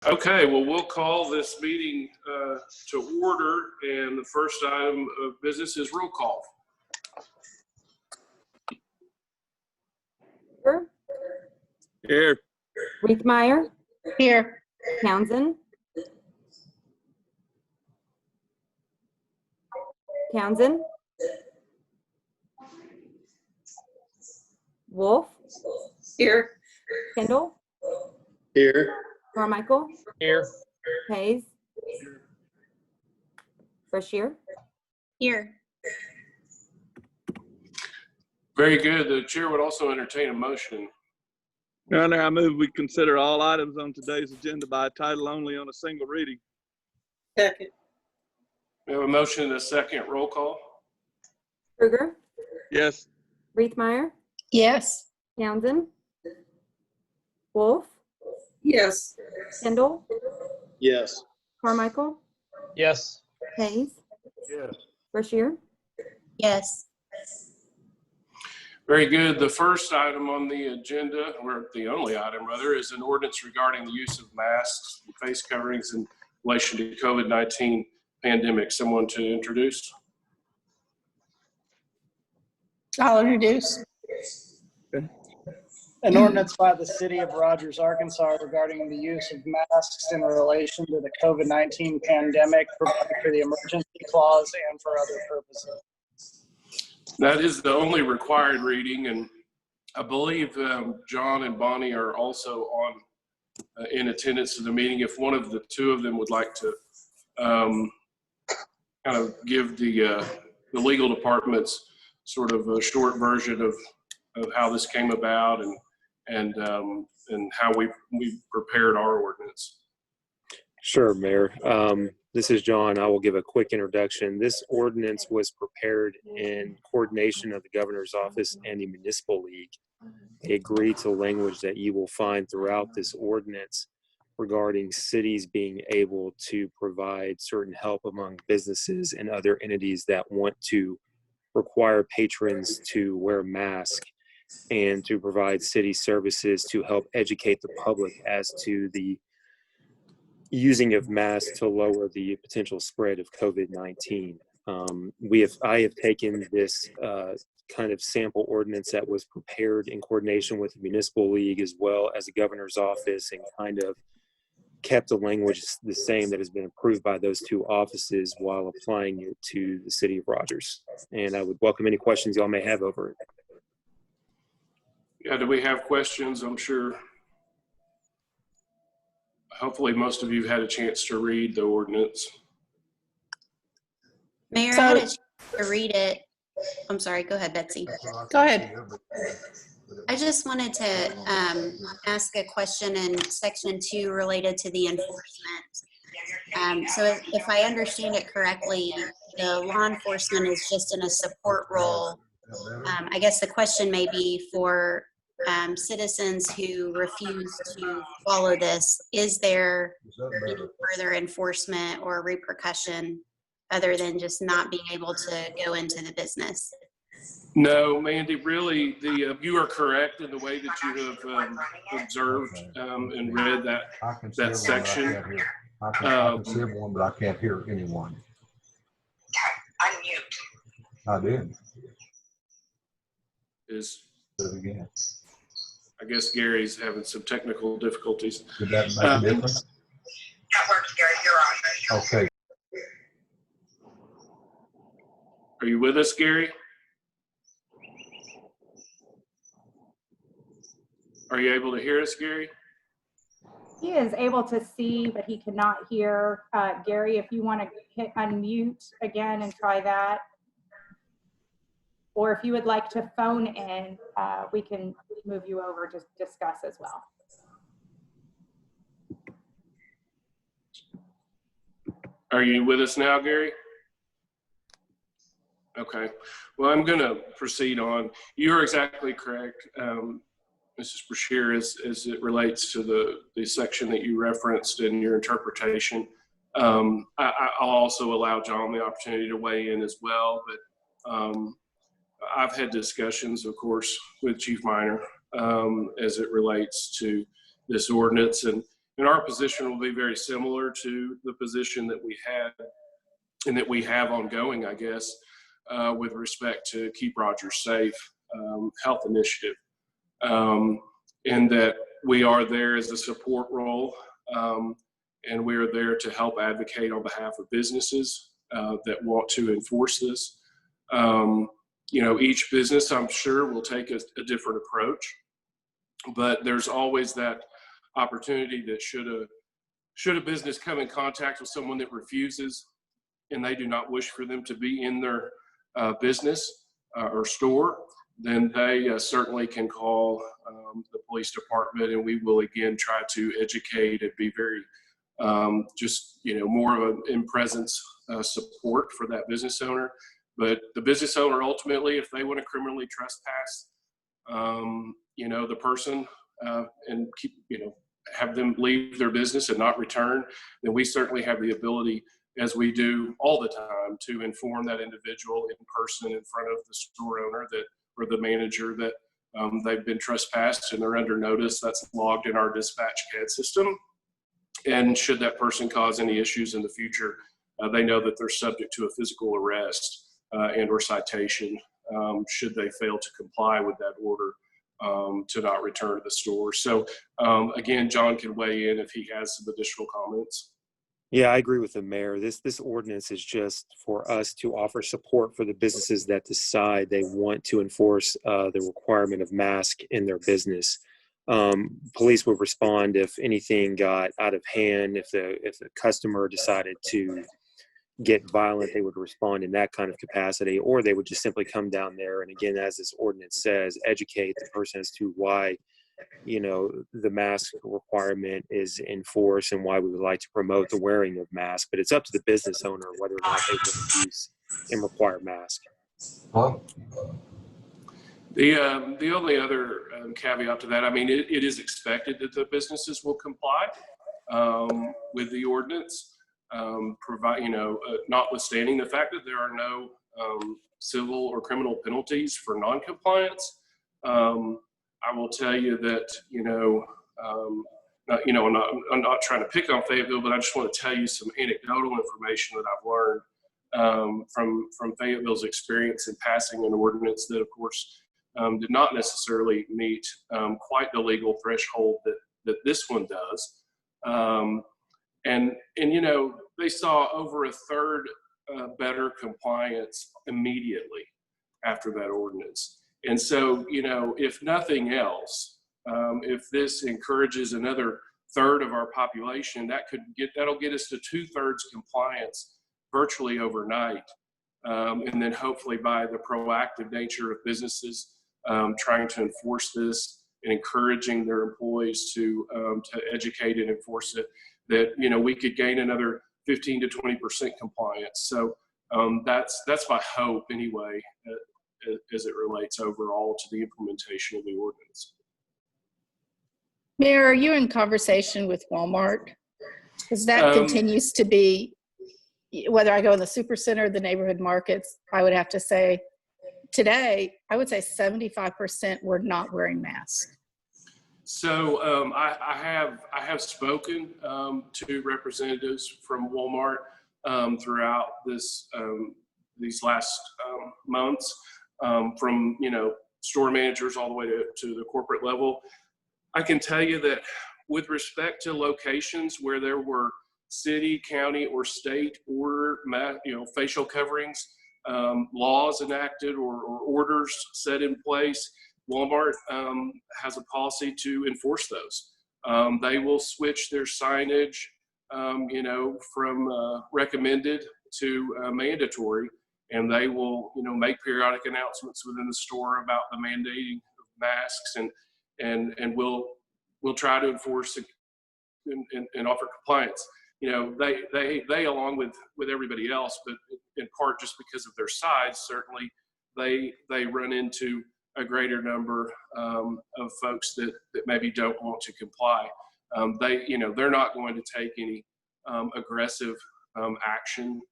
Okay, well, we'll call this meeting to order, and the first item of business is roll call. Here. Riethmeyer. Here. Townsend. Townsend. Wolf. Here. Kendall. Here. Carmichael. Here. Hayes. Brashear. Here. Very good. The chair would also entertain a motion. Your Honor, I move we consider all items on today's agenda by title only on a single reading. Second. We have a motion and a second. Roll call. Kruger. Yes. Riethmeyer. Yes. Townsend. Wolf. Yes. Kendall. Yes. Carmichael. Yes. Hayes. Yes. Brashear. Yes. Very good. The first item on the agenda, or the only item rather, is an ordinance regarding the use of masks and face coverings in relation to COVID-19 pandemic. Someone to introduce? I'll introduce. An ordinance by the City of Rogers, Arkansas regarding the use of masks in relation to the COVID-19 pandemic, providing for the emergency clause and for other purposes. That is the only required reading, and I believe John and Bonnie are also on in attendance to the meeting. If one of the two of them would like to kind of give the legal department's sort of a short version of how this came about and how we prepared our ordinance. Sure, Mayor. This is John. I will give a quick introduction. This ordinance was prepared in coordination of the Governor's Office and the Municipal League. They agreed to language that you will find throughout this ordinance regarding cities being able to provide certain help among businesses and other entities that want to require patrons to wear masks and to provide city services to help educate the public as to the using of masks to lower the potential spread of COVID-19. I have taken this kind of sample ordinance that was prepared in coordination with the Municipal League as well as the Governor's Office and kind of kept the language the same that has been approved by those two offices while applying it to the City of Rogers. And I would welcome any questions y'all may have over it. Yeah, do we have questions? I'm sure. Hopefully most of you have had a chance to read the ordinance. Mayor, I had a chance to read it. I'm sorry, go ahead, Betsy. Go ahead. I just wanted to ask a question in section 2 related to the enforcement. So if I understand it correctly, the law enforcement is just in a support role. I guess the question may be for citizens who refuse to follow this, is there any further enforcement or repercussion other than just not being able to go into the business? No, Mandy, really, you are correct in the way that you have observed and read that section. I can see everyone, but I can't hear anyone. Unmute. I did. Do it again. I guess Gary's having some technical difficulties. Did that make a difference? That works, Gary. You're on. Okay. Are you with us, Gary? Are you able to hear us, Gary? He is able to see, but he cannot hear. Gary, if you want to hit unmute again and try that. Or if you would like to phone in, we can move you over to discuss as well. Are you with us now, Gary? Okay. Well, I'm going to proceed on. You're exactly correct, Mrs. Brashear, as it relates to the section that you referenced in your interpretation. I'll also allow John the opportunity to weigh in as well, but I've had discussions, of course, with Chief Minor as it relates to this ordinance, and And our position will be very similar to the position that we had and that we have ongoing, I guess, with respect to Keep Rogers Safe health initiative. In that we are there as a support role, and we are there to help advocate on behalf of businesses that want to enforce this. Each business, I'm sure, will take a different approach, but there's always that opportunity that should a business come in contact with someone that refuses and they do not wish for them to be in their business or store, then they certainly can call the police department, and we will again try to educate and be very more of an in-presence support for that business owner. But the business owner, ultimately, if they want to criminally trespass, the person and keep, have them leave their business and not return, then we certainly have the ability, as we do all the time, to inform that individual in person in front of the store owner or the manager that they've been trespassed and they're under notice. That's logged in our dispatch CAD system. And should that person cause any issues in the future, they know that they're subject to a physical arrest and or citation should they fail to comply with that order to not return to the store. So again, John can weigh in if he has some additional comments. Yeah, I agree with the mayor. This ordinance is just for us to offer support for the businesses that decide they want to enforce the requirement of mask in their business. Police would respond if anything got out of hand. If the customer decided to get violent, they would respond in that kind of capacity, or they would just simply come down there and, again, as this ordinance says, educate the person as to why the mask requirement is enforced and why we would like to promote the wearing of masks. But it's up to the business owner whether or not they will use and require masks. Well, the only other caveat to that, I mean, it is expected that the businesses will comply with the ordinance, notwithstanding the fact that there are no civil or criminal penalties for noncompliance. I will tell you that, I'm not trying to pick on Fayetteville, but I just want to tell you some anecdotal information that I've learned from Fayetteville's experience in passing an ordinance that, of course, did not necessarily meet quite the legal threshold that this one does. And they saw over a third better compliance immediately after that ordinance. And so, if nothing else, if this encourages another third of our population, that'll get us to 2/3 compliance virtually overnight. And then hopefully by the proactive nature of businesses trying to enforce this and encouraging their employees to educate and enforce it, that, we could gain another 15 to 20% compliance. So that's my hope anyway, as it relates overall to the implementation of the ordinance. Mayor, are you in conversation with Walmart? Because that continues to be, whether I go in the supercenter or the neighborhood markets, I would have to say today, I would say 75% were not wearing masks. So I have spoken to representatives from Walmart throughout these last months, from store managers all the way to the corporate level. I can tell you that with respect to locations where there were city, county, or state order, facial coverings, laws enacted or orders set in place, Walmart has a policy to enforce those. They will switch their signage, from recommended to mandatory, and they will, make periodic announcements within the store about the mandating of masks, and we'll try to enforce and offer compliance. They along with everybody else, but in part just because of their size, certainly they run into a greater number of folks that maybe don't want to comply. They're not going to take any aggressive action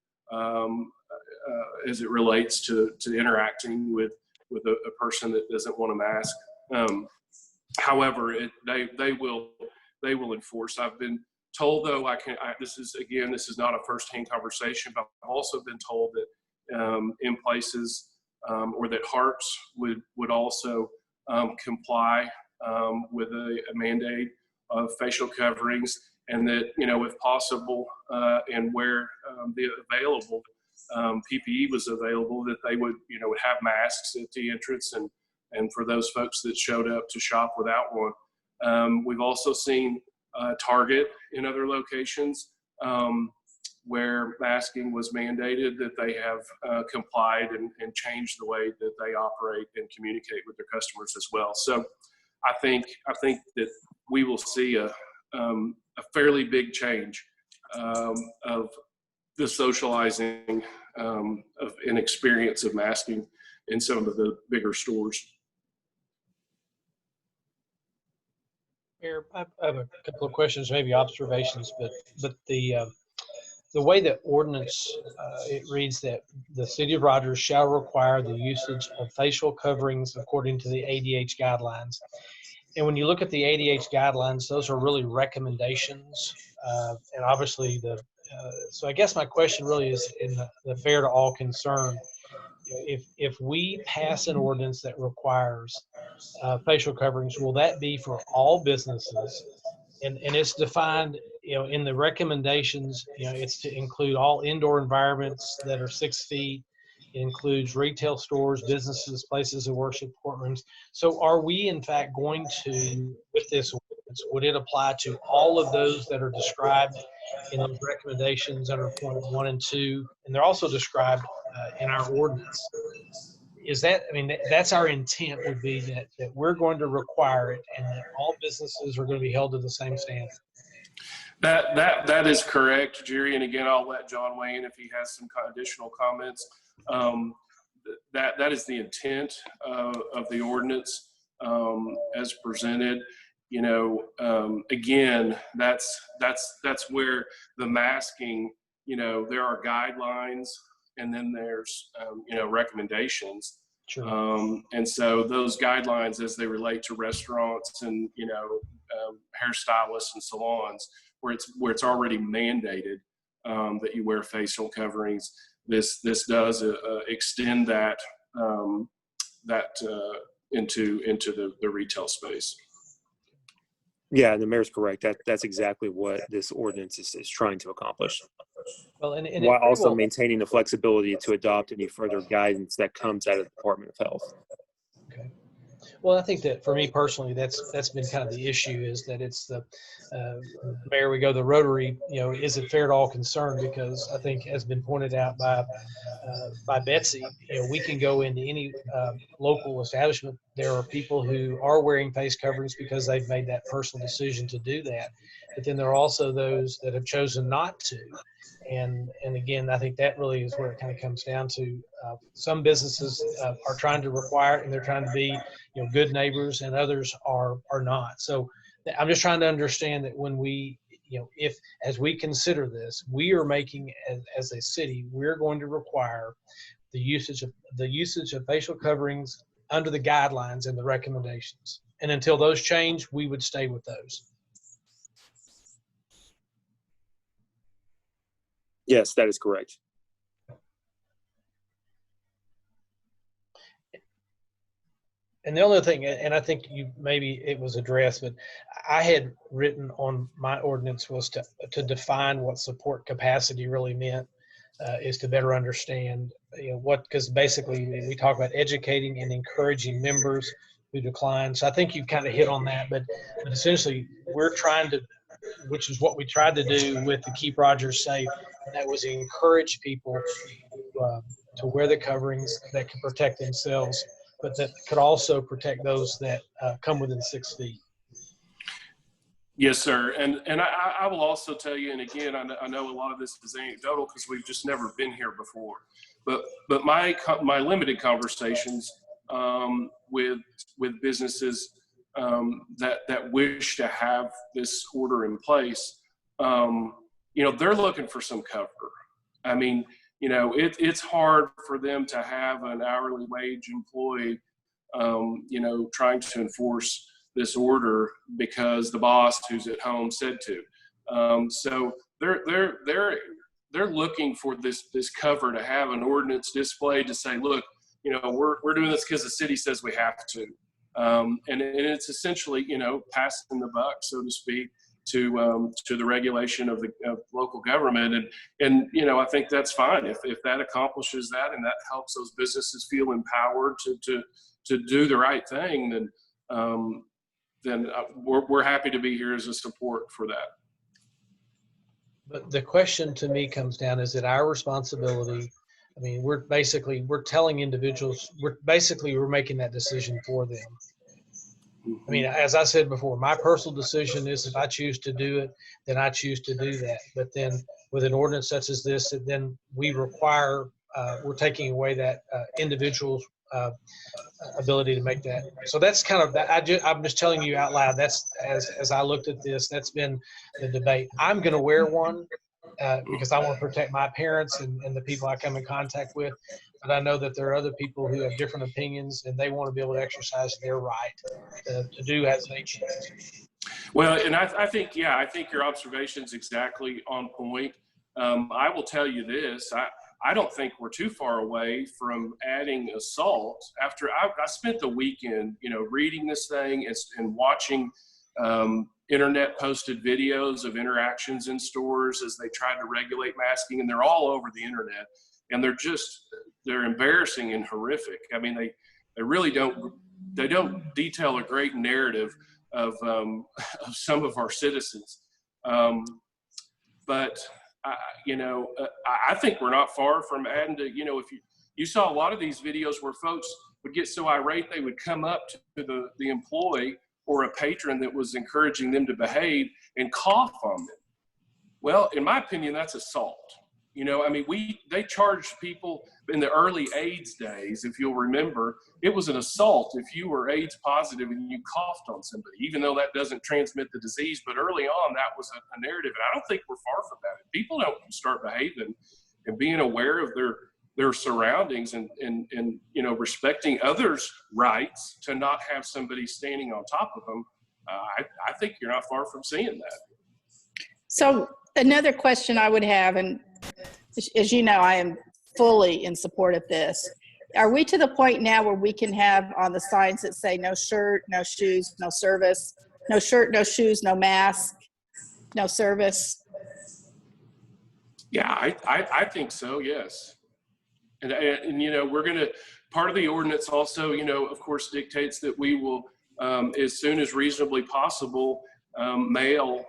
as it relates to interacting with a person that doesn't want a mask. However, they will they will enforce. I've been told, though, this is not a firsthand conversation, but I've also been told that in places or that Harps would also comply with a mandate of facial coverings, and that, if possible, and where the available PPE was available, that they would have masks at the entrance, and for those folks that showed up to shop without one. We've also seen Target in other locations where masking was mandated, that they have complied and changed the way that they operate and communicate with their customers as well. So I think that we will see a fairly big change of the socializing of an experience of masking in some of the bigger stores. Mayor, I have a couple of questions, maybe observations, but the way that ordinance, it reads that the city of Rogers shall require the usage of facial coverings according to the ADH guidelines. And when you look at the ADH guidelines, those are really recommendations. And obviously so I guess my question really is in the fair to all concerned. If we pass an ordinance that requires facial coverings, will that be for all businesses? And it's defined, in the recommendations, it's to include all indoor environments that are 6 feet. It includes retail stores, businesses, places of worship, courtrooms. So are we in fact going to, with this ordinance, would it apply to all of those that are described in those recommendations under point 1 and 2? And they're also described in our ordinance. Is that, that's our intent, would be that we're going to require it, and that all businesses are going to be held to the same standard. That is correct, Jerry. And again, I'll let John weigh in if he has some additional comments. That is the intent of the ordinance as presented. Again, that's where the masking, there are guidelines, and then there's recommendations. Sure. And so those guidelines, as they relate to restaurants and hairstylists and salons, where it's already mandated that you wear facial coverings, this does extend that into the retail space. Yeah, the mayor's correct. That's exactly what this ordinance is trying to accomplish. Well, and while also maintaining the flexibility to adopt any further guidance that comes out of the Department of Health. Okay. Well, I think that for me personally, that's been kind of the issue, is that it's the Mayor, we go the Rotary, is it fair to all concerned? Because I think, has been pointed out by Betsy, we can go into any local establishment. There are people who are wearing face coverings because they've made that personal decision to do that. But then there are also those that have chosen not to. And again, I think that really is where it kind of comes down to. Some businesses are trying to require it, and they're trying to be, good neighbors, and others are not. So I'm just trying to understand that when we, as we consider this, we are making, as a city, we're going to require the usage of facial coverings under the guidelines and the recommendations. And until those change, we would stay with those. Yes, that is correct. And the only thing, and I think maybe it was addressed, but I had written on my ordinance was to define what support capacity really meant, is to better understand, because basically we talk about educating and encouraging members who decline. So I think you kind of hit on that, but essentially we're trying to, which is what we tried to do with the Keep Rogers Safe, and that was encourage people to wear the coverings that can protect themselves, but that could also protect those that come within 6 feet. Yes, sir. And I will also tell you, and again, I know a lot of this is anecdotal because we've just never been here before, but my limited conversations with businesses that wish to have this order in place, they're looking for some cover. I mean, it's hard for them to have an hourly wage employee, trying to enforce this order because the boss who's at home said to. So they're looking for this cover to have an ordinance displayed to say, look, you know, we're doing this because the city says we have to. And it's essentially, you know, passing the buck, so to speak, to the regulation of local government. And, you know, I think that's fine. If that accomplishes that and that helps those businesses feel empowered to do the right thing, then we're happy to be here as a support for that. But the question to me comes down, is it our responsibility? I mean, we're telling individuals, we're making that decision for them. I mean, as I said before, my personal decision is if I choose to do it, then I choose to do that. But then with an ordinance such as this, then we require, we're taking away that individual's ability to make that. So that's kind of that. I'm just telling you out loud. That's as I looked at this, that's been the debate. I'm going to wear one because I want to protect my parents and the people I come in contact with. But I know that there are other people who have different opinions, and they want to be able to exercise their right to do as they choose. Well, and I think your observation's exactly on point. I will tell you this. I don't think we're too far away from adding assault. After I spent the weekend, you know, reading this thing and watching internet posted videos of interactions in stores as they tried to regulate masking, and they're all over the internet, and they're embarrassing and horrific. I mean, they really don't detail a great narrative of some of our citizens. But I think we're not far from adding to, you know, if you saw a lot of these videos where folks would get so irate, they would come up to the employee or a patron that was encouraging them to behave and cough on them. Well, in my opinion, that's assault. You know, I mean, they charged people in the early AIDS days, if you'll remember, it was an assault if you were AIDS positive and you coughed on somebody, even though that doesn't transmit the disease. But early on, that was a narrative. And I don't think we're far from that. If people don't start behaving and being aware of their surroundings and you know, respecting others' rights to not have somebody standing on top of them, I think you're not far from seeing that. So another question I would have, and as you know, I am fully in support of this. Are we to the point now where we can have on the signs that say no shirt, no shoes, no service, no shirt, no shoes, no mask, no service? Yeah, I think so, yes. And you know, we're going to, part of the ordinance also, you know, of course, dictates that we will, as soon as reasonably possible, mail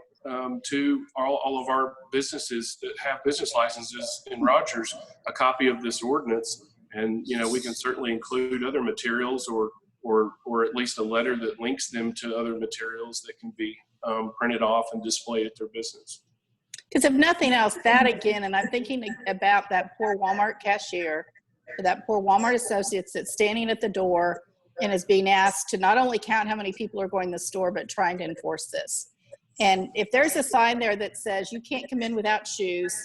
to all of our businesses that have business licenses in Rogers a copy of this ordinance. And, you know, we can certainly include other materials or at least a letter that links them to other materials that can be printed off and displayed at their business. Because if nothing else, that again, and I'm thinking about that poor Walmart cashier, or that poor Walmart associate that's standing at the door and is being asked to not only count how many people are going to the store, but trying to enforce this. And if there's a sign there that says you can't come in without shoes,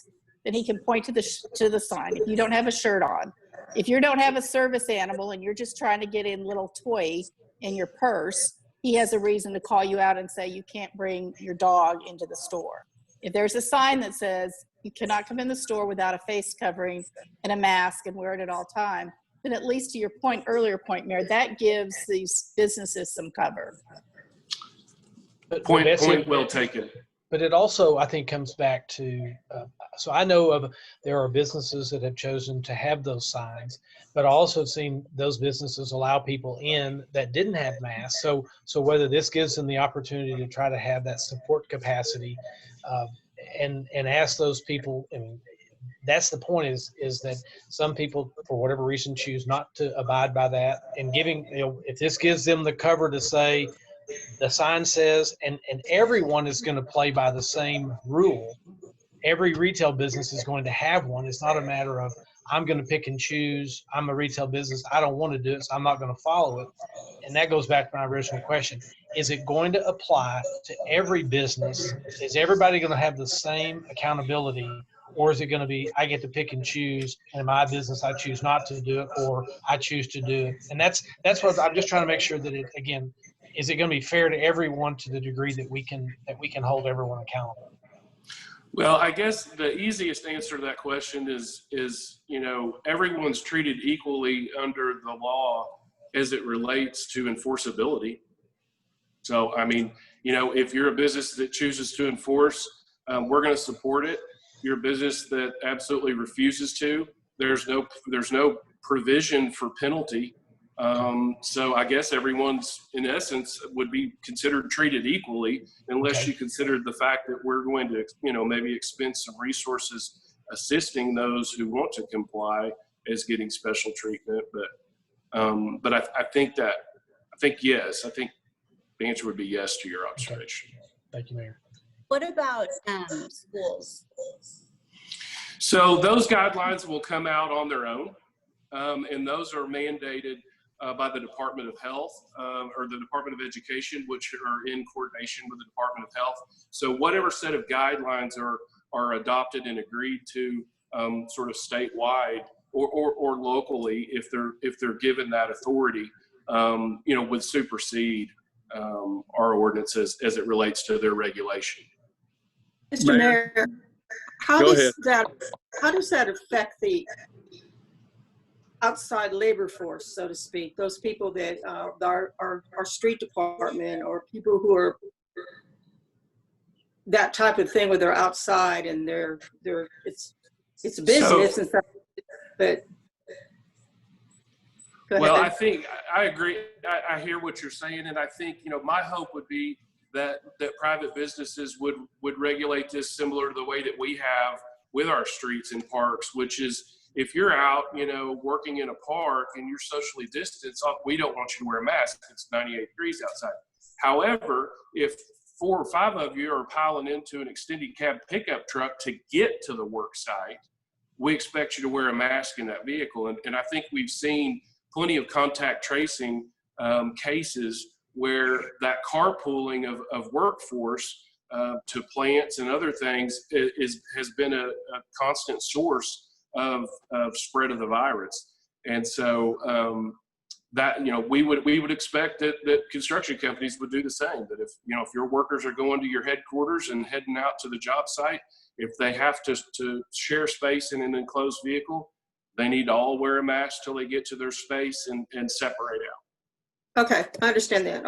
then he can point to the sign. If you don't have a shirt on, if you don't have a service animal and you're just trying to get in little toy in your purse, he has a reason to call you out and say you can't bring your dog into the store. If there's a sign that says you cannot come in the store without a face covering and a mask and wear it at all time, then at least to your earlier point, Mayor, that gives these businesses some cover. Point well taken. But it also, I think, comes back to, so I know there are businesses that have chosen to have those signs, but I also have seen those businesses allow people in that didn't have masks. So whether this gives them the opportunity to try to have that support capacity and ask those people, I mean, that's the point is that some people, for whatever reason, choose not to abide by that. And giving, you know, if this gives them the cover to say, the sign says, and everyone is going to play by the same rule. Every retail business is going to have one. It's not a matter of I'm going to pick and choose. I'm a retail business. I don't want to do it, so I'm not going to follow it. And that goes back to my original question. Is it going to apply to every business? Is everybody going to have the same accountability? Or is it going to be, I get to pick and choose, and in my business, I choose not to do it, or I choose to do it? And that's what I'm just trying to make sure that it, again, is it going to be fair to everyone to the degree that we can hold everyone accountable? Well, I guess the easiest answer to that question is, everyone's treated equally under the law as it relates to enforceability. So, I mean, if you're a business that chooses to enforce, we're going to support it. If you're a business that absolutely refuses to, there's no provision for penalty. So I guess everyone's, in essence, would be considered treated equally, unless you considered the fact that we're going to, maybe expend some resources assisting those who want to comply as getting special treatment. But I think yes. I think the answer would be yes to your observation. Okay. Thank you, Mayor. What about schools? So those guidelines will come out on their own, and those are mandated by the Department of Health or the Department of Education, which are in coordination with the Department of Health. So whatever set of guidelines are adopted and agreed to sort of statewide or locally, if they're given that authority, would supersede our ordinances as it relates to their regulation. Mr. Mayor, how Go does that affect the outside labor force, so to speak? Those people that are street department or people who are that type of thing, where they're outside and it's business and stuff. But go well, ahead. I think I agree. I hear what you're saying, and I think my hope would be that private businesses would regulate this similar to the way that we have with our streets and parks, which is, if you're out, working in a park and you're socially distanced, we don't want you to wear a mask. It's 98 degrees outside. However, if 4 or 5 of you are piling into an extended cab pickup truck to get to the work site, we expect you to wear a mask in that vehicle. And I think we've seen plenty of contact tracing cases where that carpooling of workforce to plants and other things has been a constant source of spread of the virus. And so that, we would expect that construction companies would do the same, that if your workers are going to your headquarters and heading out to the job site, if they have to share space in an enclosed vehicle, they need to all wear a mask till they get to their space and separate out. Okay, I understand that.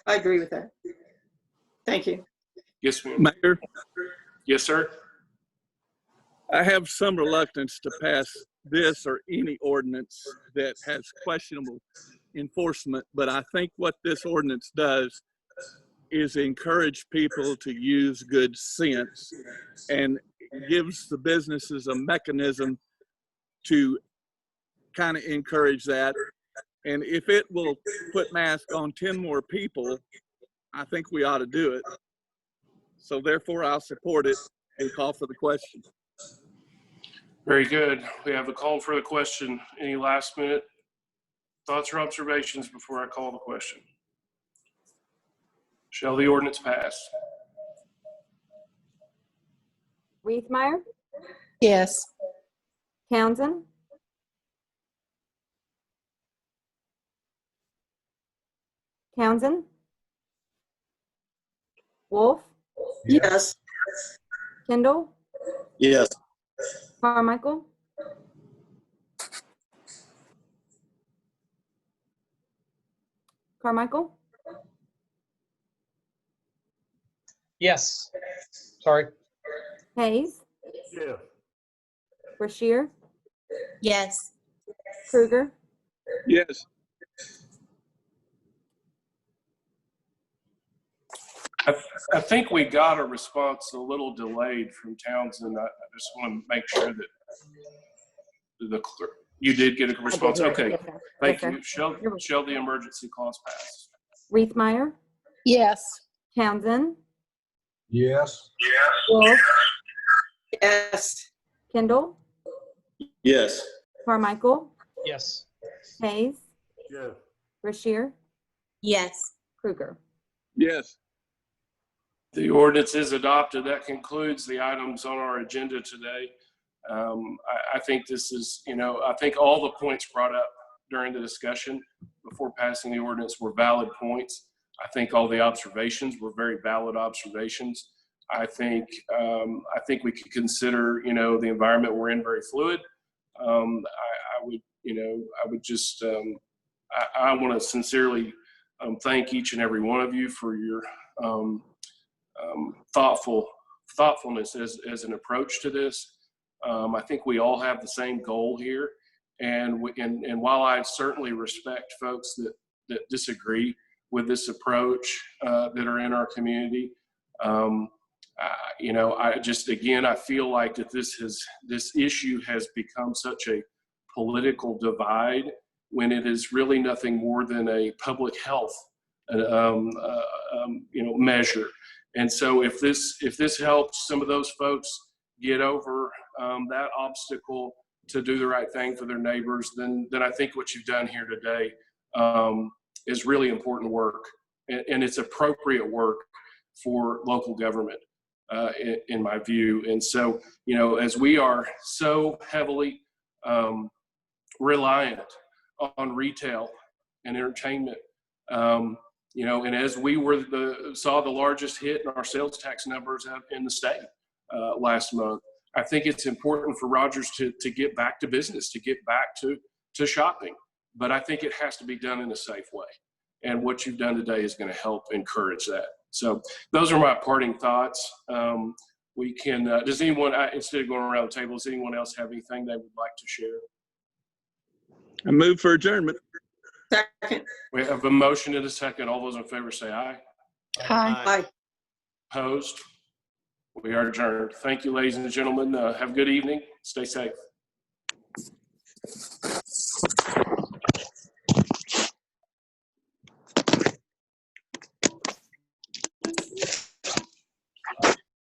I agree with that. Thank you. Yes, ma'am. Mayor, Yes, sir. I have some reluctance to pass this or any ordinance that has questionable enforcement, but I think what this ordinance does is encourage people to use good sense and gives the businesses a mechanism to kind of encourage that. And if it will put masks on 10 more people, I think we ought to do it. So therefore, I'll support it and call for the question. Very good. We have a call for the question. Any last minute thoughts or observations before I call the question? Shall the ordinance pass? Reithmeyer, Yes. Townsend, Wolf, Yes. Kendall, Yes. Carmichael, Yes. Sorry. Hayes, Yeah. Brashear, Yes. Kruger, Yes. I think we got a response a little delayed from Townsend. I just want to make sure that the clerk, you did get a response. Okay, Yes, sir. thank Yes, sir. you. Shall the emergency clause pass? Reithmeyer, Yes. Townsend, Yes. Wolf, Yes. Kendall, Yes. Carmichael, Yes. Hayes, Yeah. Brashear, Yes. Kruger. Yes. The ordinance is adopted. That concludes the items on our agenda today. I think this is, I think all the points brought up during the discussion before passing the ordinance were valid points. I think all the observations were very valid observations. I think we could consider, the environment we're in very fluid. I would just, I want to sincerely thank each and every one of you for your thoughtfulness as an approach to this. I think we all have the same goal here, and while I certainly respect folks that disagree with this approach that are in our community, I feel like that this issue has become such a political divide when it is really nothing more than a public health measure. And so if this helps some of those folks get over that obstacle to do the right thing for their neighbors, then I think what you've done here today is really important work, and it's appropriate work for local government, in my view. And so, as we are so heavily reliant on retail and entertainment, and as we saw the largest hit in our sales tax numbers in the state last month, I think it's important for Rogers to get back to business, to get back to shopping. But I think it has to be done in a safe way. And what you've done today is going to help encourage that. So those are my parting thoughts. We can, does anyone, instead of going around the table, does anyone else have anything they would like to share? I move for adjournment. Second. We have a motion and a second. All those in favor say aye. Aye. Aye. Opposed? We are adjourned. Thank you, ladies and gentlemen. Have a good evening. Stay safe.